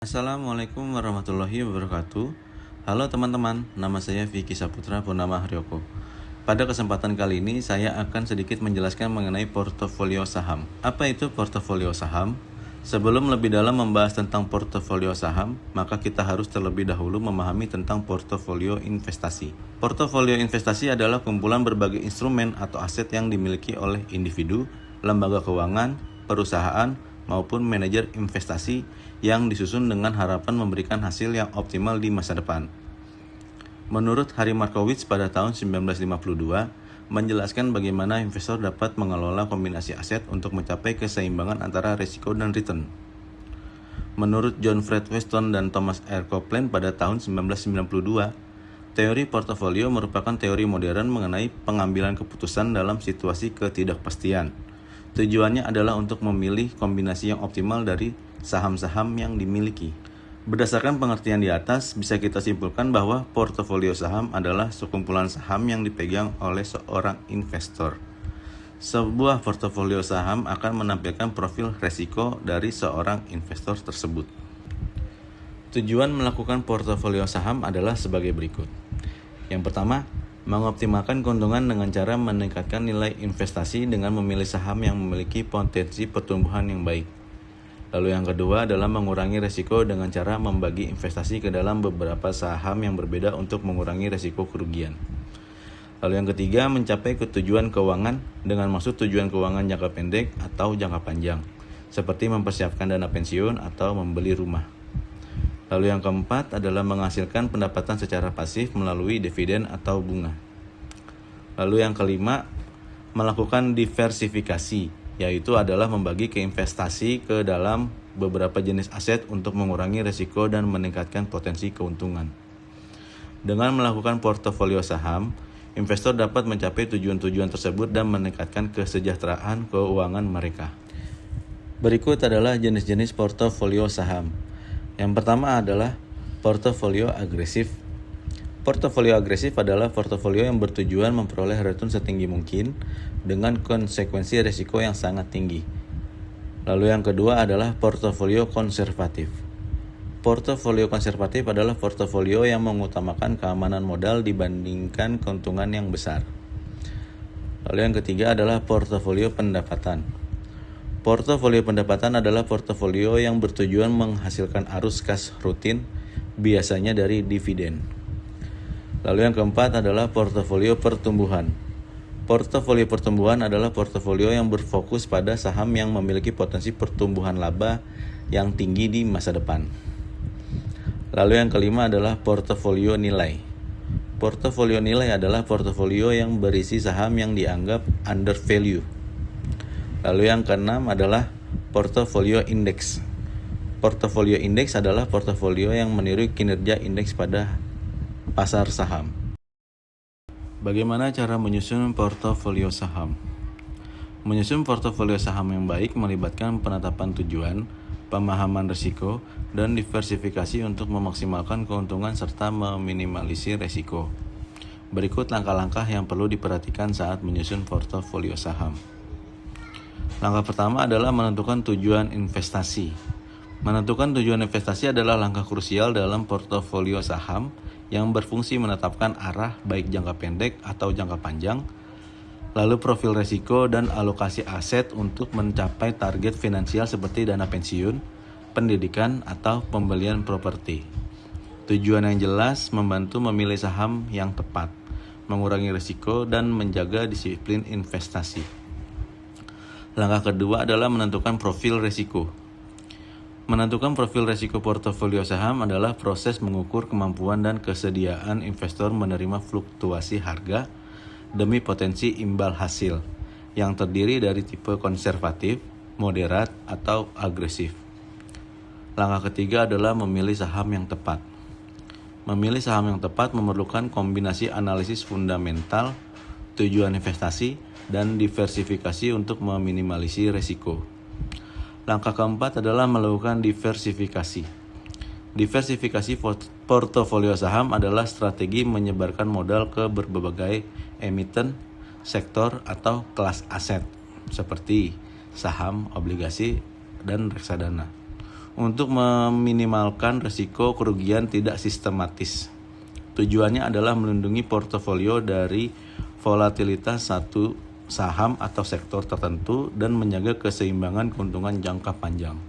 Assalamualaikum warahmatullahi wabarakatuh. Halo teman-teman, nama saya Vicky Saputra Purnama Haryoko. Pada kesempatan kali ini saya akan sedikit menjelaskan mengenai portofolio saham. Apa itu portofolio saham? Sebelum lebih dalam membahas tentang portofolio saham, maka kita harus terlebih dahulu memahami tentang portofolio investasi. Portofolio investasi adalah kumpulan berbagai instrumen atau aset yang dimiliki oleh individu, lembaga keuangan, perusahaan, maupun manajer investasi yang disusun dengan harapan memberikan hasil yang optimal di masa depan. Menurut Harry Markowitz pada tahun 1952, menjelaskan bagaimana investor dapat mengelola kombinasi aset untuk mencapai keseimbangan antara risiko dan return. Menurut John Fred Weston dan Thomas R. Copeland pada tahun 1992, teori portofolio merupakan teori modern mengenai pengambilan keputusan dalam situasi ketidakpastian. Tujuannya adalah untuk memilih kombinasi yang optimal dari saham-saham yang dimiliki. Berdasarkan pengertian di atas, bisa kita simpulkan bahwa portofolio saham adalah sekumpulan saham yang dipegang oleh seorang investor. Sebuah portofolio saham akan menampilkan profil resiko dari seorang investor tersebut. Tujuan melakukan portofolio saham adalah sebagai berikut. Yang pertama, mengoptimalkan keuntungan dengan cara meningkatkan nilai investasi dengan memilih saham yang memiliki potensi pertumbuhan yang baik. Lalu yang kedua adalah mengurangi risiko dengan cara membagi investasi ke dalam beberapa saham yang berbeda untuk mengurangi risiko kerugian. Lalu yang ketiga, mencapai tujuan keuangan dengan maksud tujuan keuangan jangka pendek atau jangka panjang, seperti mempersiapkan dana pensiun atau membeli rumah. Lalu yang keempat adalah menghasilkan pendapatan secara pasif melalui dividen atau bunga. Lalu yang kelima, melakukan diversifikasi, yaitu adalah membagi keinvestasi ke dalam beberapa jenis aset untuk mengurangi risiko dan meningkatkan potensi keuntungan. Dengan melakukan portofolio saham, investor dapat mencapai tujuan-tujuan tersebut dan meningkatkan kesejahteraan keuangan mereka. Berikut adalah jenis-jenis portofolio saham. Yang pertama adalah portofolio agresif. Portofolio agresif adalah portofolio yang bertujuan memperoleh return setinggi mungkin dengan konsekuensi risiko yang sangat tinggi. Lalu yang kedua adalah portofolio konservatif. Portofolio konservatif adalah portofolio yang mengutamakan keamanan modal dibandingkan keuntungan yang besar. Lalu yang ketiga adalah portofolio pendapatan. Portofolio pendapatan adalah portofolio yang bertujuan menghasilkan arus kas rutin, biasanya dari dividen. Lalu yang keempat adalah portofolio pertumbuhan. Portofolio pertumbuhan adalah portofolio yang berfokus pada saham yang memiliki potensi pertumbuhan laba yang tinggi di masa depan. Lalu yang kelima adalah portofolio nilai. Portofolio nilai adalah portofolio yang berisi saham yang dianggap under value. Lalu yang keenam adalah portofolio indeks. Portofolio indeks adalah portofolio yang meniru kinerja indeks pada pasar saham. Bagaimana cara menyusun portofolio saham? Menyusun portofolio saham yang baik melibatkan penetapan tujuan, pemahaman risiko, dan diversifikasi untuk memaksimalkan keuntungan serta meminimalisir risiko. Berikut langkah-langkah yang perlu diperhatikan saat menyusun portofolio saham. Langkah pertama adalah menentukan tujuan investasi. Menentukan tujuan investasi adalah langkah krusial dalam portofolio saham yang berfungsi menetapkan arah baik jangka pendek atau jangka panjang, lalu profil risiko dan alokasi aset untuk mencapai target finansial seperti dana pensiun, pendidikan, atau pembelian properti. Tujuan yang jelas membantu memilih saham yang tepat, mengurangi risiko, dan menjaga disiplin investasi. Langkah kedua adalah menentukan profil risiko. Menentukan profil risiko portofolio saham adalah proses mengukur kemampuan dan kesediaan investor menerima fluktuasi harga demi potensi imbal hasil yang terdiri dari tipe konservatif, moderat, atau agresif. Langkah ketiga adalah memilih saham yang tepat. Memilih saham yang tepat memerlukan kombinasi analisis fundamental, tujuan investasi, dan diversifikasi untuk meminimalisir risiko. Langkah keempat adalah melakukan diversifikasi. Diversifikasi portofolio saham adalah strategi menyebarkan modal ke berbagai emiten, sektor, atau kelas aset seperti saham, obligasi, dan reksadana untuk meminimalkan risiko kerugian tidak sistematis. Tujuannya adalah melindungi portofolio dari volatilitas satu saham atau sektor tertentu dan menjaga keseimbangan keuntungan jangka panjang.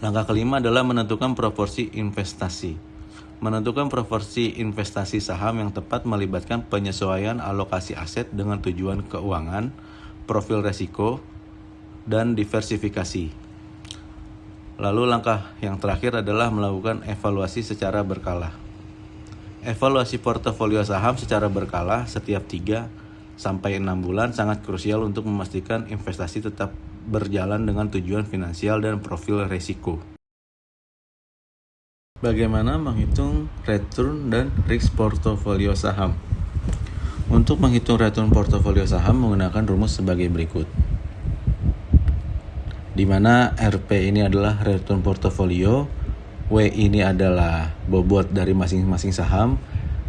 Langkah kelima adalah menentukan proporsi investasi. Menentukan proporsi investasi saham yang tepat melibatkan penyesuaian alokasi aset dengan tujuan keuangan, profil resiko, dan diversifikasi. Lalu langkah yang terakhir adalah melakukan evaluasi secara berkala. Evaluasi portofolio saham secara berkala setiap 3-6 bulan sangat krusial untuk memastikan investasi tetap berjalan dengan tujuan finansial dan profil risiko. Bagaimana menghitung return dan risk portofolio saham? Untuk menghitung return portofolio saham menggunakan rumus sebagai berikut. Di mana RP ini adalah return portofolio, W ini adalah bobot dari masing-masing saham,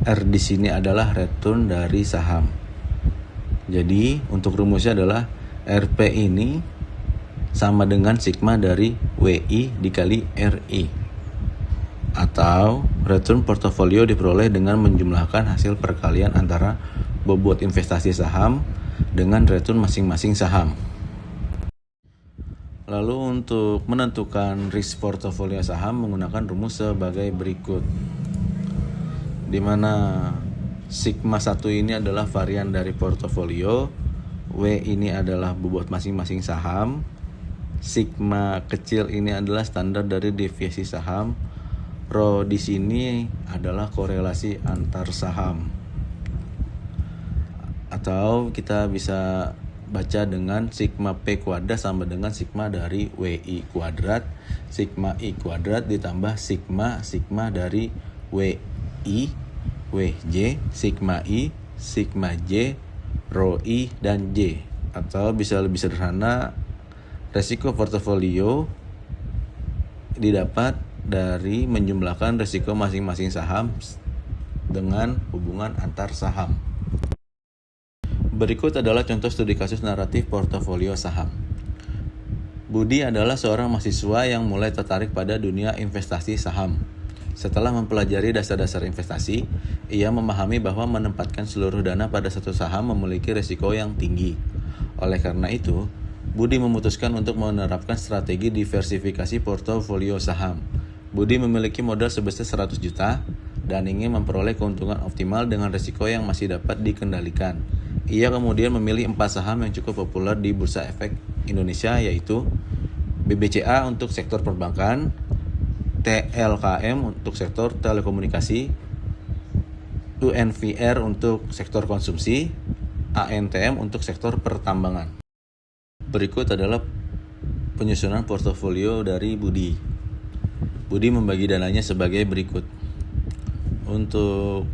R di sini adalah return dari saham. Jadi untuk rumusnya adalah RP ini sama dengan sigma dari WI dikali RI. Atau return portofolio diperoleh dengan menjumlahkan hasil perkalian antara bobot investasi saham dengan return masing-masing saham. Lalu untuk menentukan risk portofolio saham menggunakan rumus sebagai berikut. Di mana sigma 1 ini adalah varian dari portofolio, W ini adalah bobot masing-masing saham, sigma kecil ini adalah standar dari deviasi saham, Rho di sini adalah korelasi antar saham. Atau kita bisa baca dengan sigma P kuadrat sama dengan sigma dari WI kuadrat, sigma I kuadrat ditambah sigma dari WI, WJ, sigma I, sigma J, Rho I, dan J. Atau bisa lebih sederhana, resiko portofolio didapat dari menjumlahkan resiko masing-masing saham dengan hubungan antar saham. Berikut adalah contoh studi kasus naratif portofolio saham. Budi adalah seorang mahasiswa yang mulai tertarik pada dunia investasi saham. Setelah mempelajari dasar-dasar investasi, ia memahami bahwa menempatkan seluruh dana pada satu saham memiliki risiko yang tinggi. Oleh karena itu, Budi memutuskan untuk menerapkan strategi diversifikasi portofolio saham. Budi memiliki modal sebesar 100 juta dan ingin memperoleh keuntungan optimal dengan risiko yang masih dapat dikendalikan. Ia kemudian memilih 4 saham yang cukup populer di Bursa Efek Indonesia, yaitu BBCA untuk sektor perbankan, TLKM untuk sektor telekomunikasi, UNVR untuk sektor konsumsi, ANTM untuk sektor pertambangan. Berikut adalah penyusunan portofolio dari Budi. Budi membagi dananya sebagai berikut. Untuk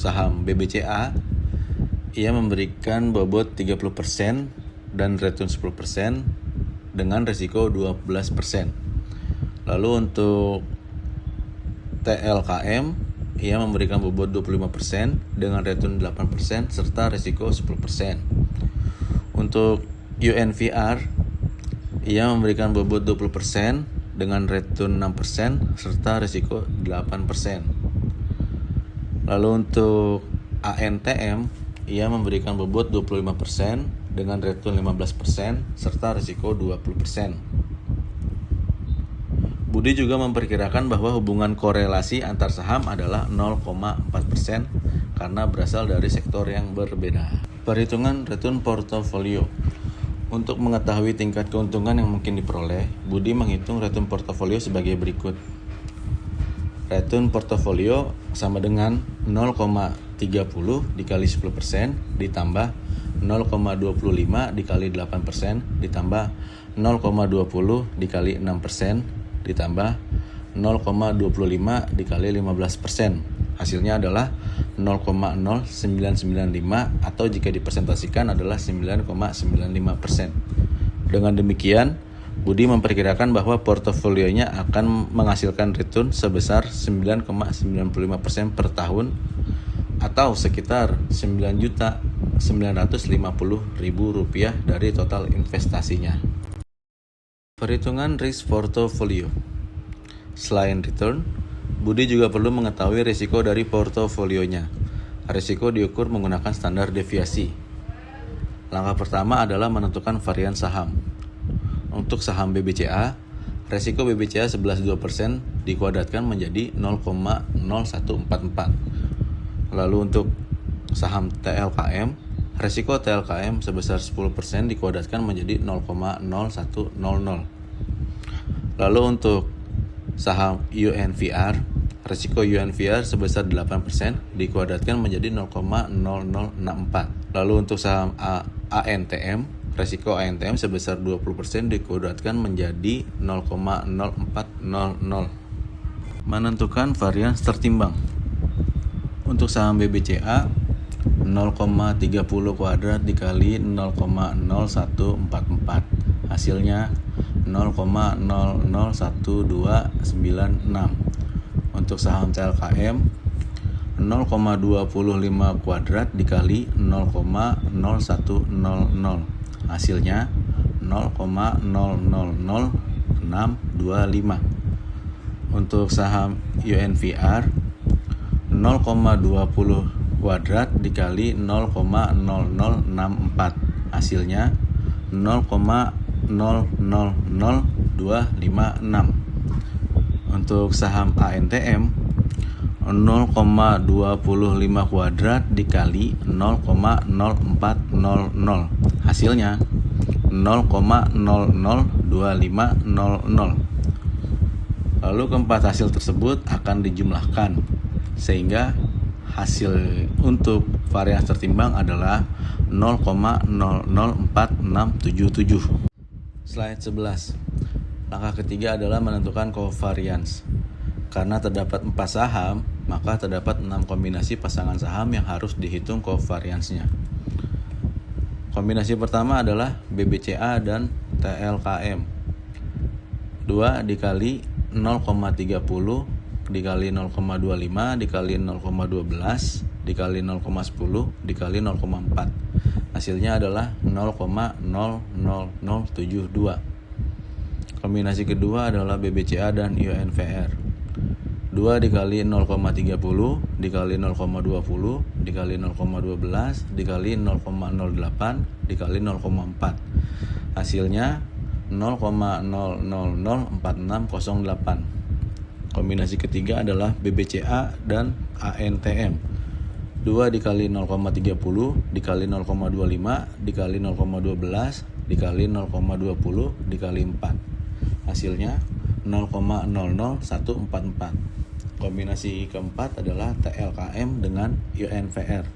saham BBCA, ia memberikan bobot 30% dan return 10% dengan risiko 12%. Lalu untuk TLKM, ia memberikan bobot 25% dengan return 8% serta risiko 10%. Untuk UNVR, ia memberikan bobot 20% dengan return 6% serta risiko 8%. Lalu untuk ANTM, ia memberikan bobot 25% dengan return 15% serta risiko 20%. Budi juga memperkirakan bahwa hubungan korelasi antar saham adalah 0,4% karena berasal dari sektor yang berbeda. Perhitungan return portofolio. Untuk mengetahui tingkat keuntungan yang mungkin diperoleh, Budi menghitung return portofolio sebagai berikut. Return portofolio sama dengan 0,30 dikali 10% ditambah 0,25 dikali 8% ditambah 0,20 dikali 6% ditambah 0,25 dikali 15%. Hasilnya adalah 0,0995 atau jika dipresentasikan adalah 9,95%. Dengan demikian, Budi memperkirakan bahwa portofolionya akan menghasilkan return sebesar 9,95% per tahun atau sekitar Rp9.950.000 dari total investasinya. Perhitungan risk portofolio. Selain return, Budi juga perlu mengetahui risiko dari portofolionya. Risiko diukur menggunakan standar deviasi. Langkah pertama adalah menentukan varian saham. Untuk saham BBCA, risiko BBCA 11,2% dikuadratkan menjadi 0,0144. Lalu untuk saham TLKM, risiko TLKM sebesar 10% dikuadratkan menjadi 0,0100. Lalu untuk saham UNVR, risiko UNVR sebesar 8% dikuadratkan menjadi 0,0064. Lalu untuk saham ANTM, risiko ANTM sebesar 20% dikuadratkan menjadi 0,0400. Menentukan varians tertimbang. Untuk saham BBCA, 0,30 kuadrat dikali 0,0144. Hasilnya 0,001296. Untuk saham TLKM, 0,25 kuadrat dikali 0,0100. Hasilnya 0,000625. Untuk saham UNVR, 0,20 kuadrat dikali 0,0064. Hasilnya 0,000256. Untuk saham ANTM, 0,25 kuadrat dikali 0,0400. Hasilnya 0,002500. Lalu keempat hasil tersebut akan dijumlahkan sehingga hasil untuk varians tertimbang adalah 0,004677. Slide 11. Langkah ketiga adalah menentukan covariance. Karena terdapat 4 saham, maka terdapat 6 kombinasi pasangan saham yang harus dihitung covariance-nya. Kombinasi pertama adalah BBCA dan TLKM. 2 dikali 0,30 dikali 0,25 dikali 0,12 dikali 0,10 dikali 0,4. Hasilnya adalah 0,00072. Kombinasi kedua adalah BBCA dan UNVR. 2 dikali 0,30 dikali 0,20 dikali 0,12 dikali 0,08 dikali 0,4. Hasilnya 0,004608. Kombinasi ketiga adalah BBCA dan ANTM. 2 dikali 0,30 dikali 0,25 dikali 0,12 dikali 0,20 dikali 4. Hasilnya 0,00144. Kombinasi keempat adalah TLKM dengan UNVR.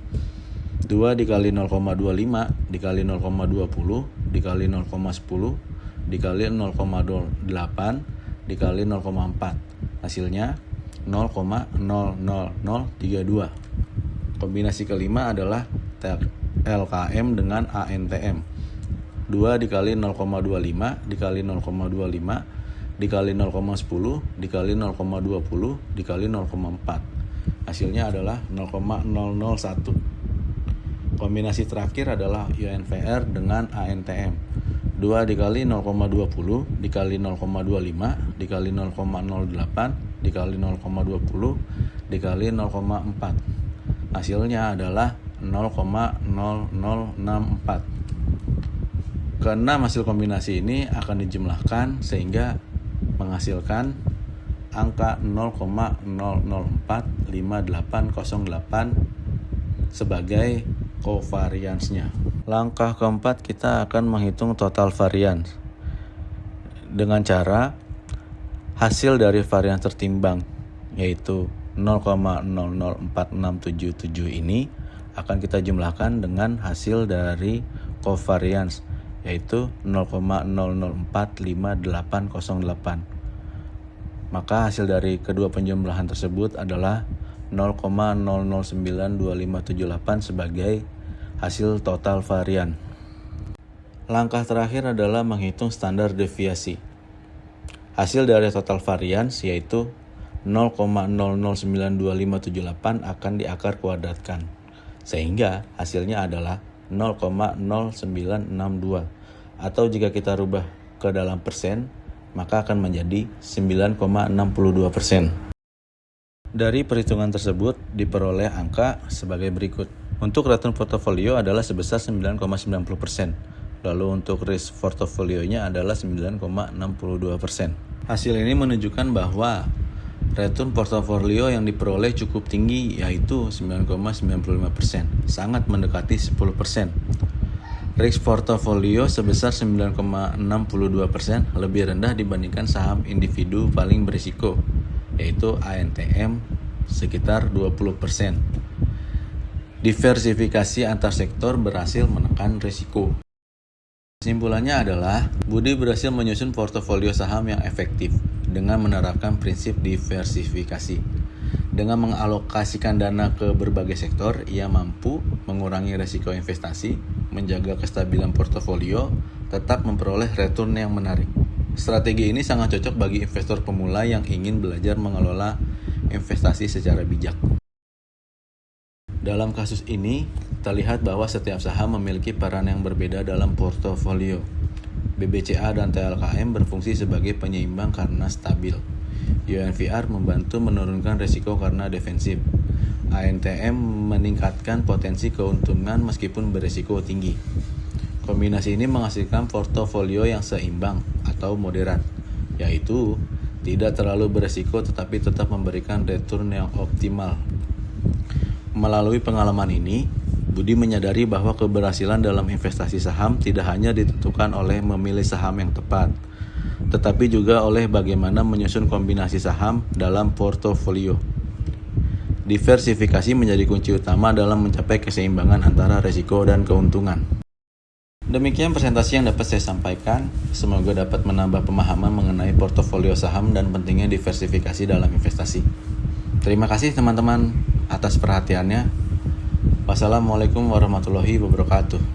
2 dikali 0,25 dikali 0,20 dikali 0,10 dikali 0,08 dikali 0,4. Hasilnya 0,00032. Kombinasi kelima adalah TLKM dengan ANTM. 2 dikali 0,25 dikali 0,25 dikali 0,10 dikali 0,20 dikali 0,4. Hasilnya adalah 0,001. Kombinasi terakhir adalah UNVR dengan ANTM. 2 dikali 0,20 dikali 0,25 dikali 0,08 dikali 0,20 dikali 0,4. Hasilnya adalah 0,0064. Keenam hasil kombinasi ini akan dijumlahkan sehingga menghasilkan angka 0,0045808 sebagai covariance-nya. Langkah keempat kita akan menghitung total variance dengan cara hasil dari varians tertimbang yaitu 0,004677 ini akan kita jumlahkan dengan hasil dari covariance yaitu 0,00458808. Maka hasil dari kedua penjumlahan tersebut adalah 0,009258 sebagai hasil total varian. Langkah terakhir adalah menghitung standar deviasi. Hasil dari total varians yaitu 0,009258 akan diakar kuadratkan sehingga hasilnya adalah 0,0962, atau jika kita rubah ke dalam persen, maka akan menjadi 9,62%. Dari perhitungan tersebut diperoleh angka sebagai berikut. Untuk return portofolio adalah sebesar 9,90%. Lalu untuk risk portofolionya adalah 9,62%. Hasil ini menunjukkan bahwa return portofolio yang diperoleh cukup tinggi, yaitu 9,95%, sangat mendekati 10%. Risk portofolio sebesar 9,62% lebih rendah dibandingkan saham individu paling berisiko, yaitu ANTM sekitar 20%. Diversifikasi antar sektor berhasil menekan risiko. Kesimpulannya adalah, Budi berhasil menyusun portofolio saham yang efektif dengan menerapkan prinsip diversifikasi. Dengan mengalokasikan dana ke berbagai sektor, ia mampu mengurangi risiko investasi, menjaga kestabilan portofolio, tetap memperoleh return yang menarik. Strategi ini sangat cocok bagi investor pemula yang ingin belajar mengelola investasi secara bijak. Dalam kasus ini, terlihat bahwa setiap saham memiliki peran yang berbeda dalam portofolio. BBCA dan TLKM berfungsi sebagai penyeimbang karena stabil. UNVR membantu menurunkan risiko karena defensif. ANTM meningkatkan potensi keuntungan meskipun berisiko tinggi. Kombinasi ini menghasilkan portofolio yang seimbang atau moderat, yaitu tidak terlalu berisiko tetapi tetap memberikan return yang optimal. Melalui pengalaman ini, Budi menyadari bahwa keberhasilan dalam investasi saham tidak hanya ditentukan oleh memilih saham yang tepat, tetapi juga oleh bagaimana menyusun kombinasi saham dalam portofolio. Diversifikasi menjadi kunci utama dalam mencapai keseimbangan antara risiko dan keuntungan. Demikian presentasi yang dapat saya sampaikan. Semoga dapat menambah pemahaman mengenai portofolio saham dan pentingnya diversifikasi dalam investasi. Terima kasih teman-teman atas perhatiannya. Wassalamualaikum warahmatullahi wabarakatuh.